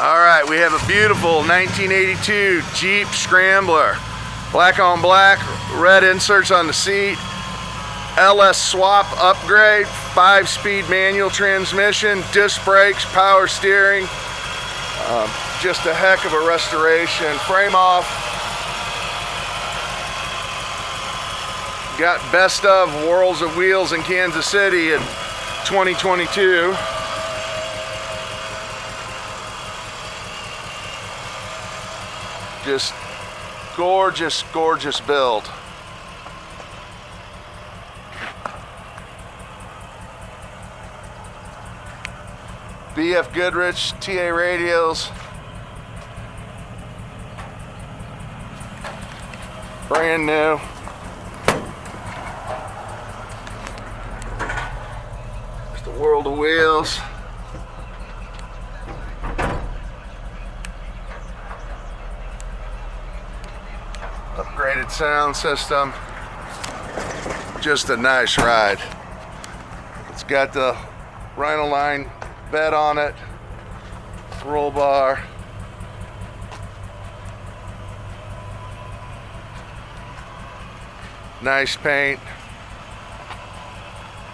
All right, we have a beautiful 1982 Jeep Scrambler. Black on black, red inserts on the seat. LS swap upgrade, 5-speed manual transmission, disc brakes, power steering. Just a heck of a restoration. Frame off. Got best of Worlds of Wheels in Kansas City in 2022. Just gorgeous, gorgeous build. BF Goodrich TA radios. Brand new. Just a World of Wheels. Upgraded sound system. Just a nice ride. It's got the Rhino-Line bed on it, roll bar. Nice paint.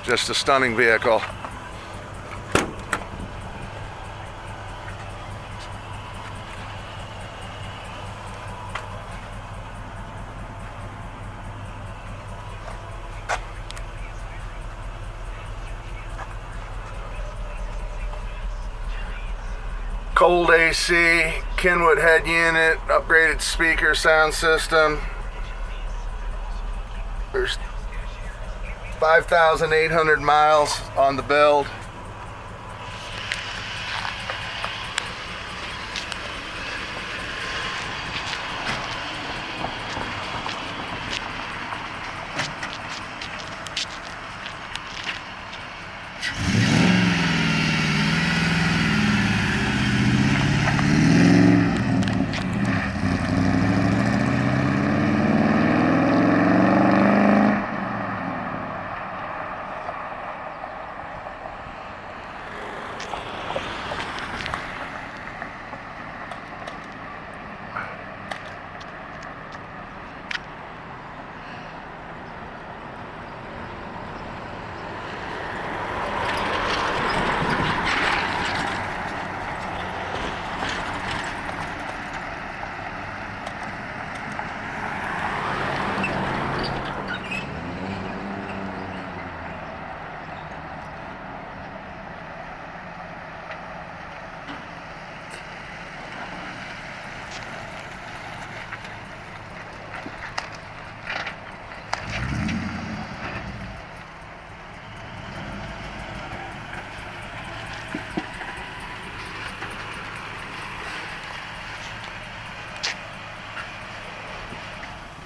Just a stunning vehicle. Cold AC, Kenwood head unit, upgraded speaker sound system. There's 5,800 miles on the build.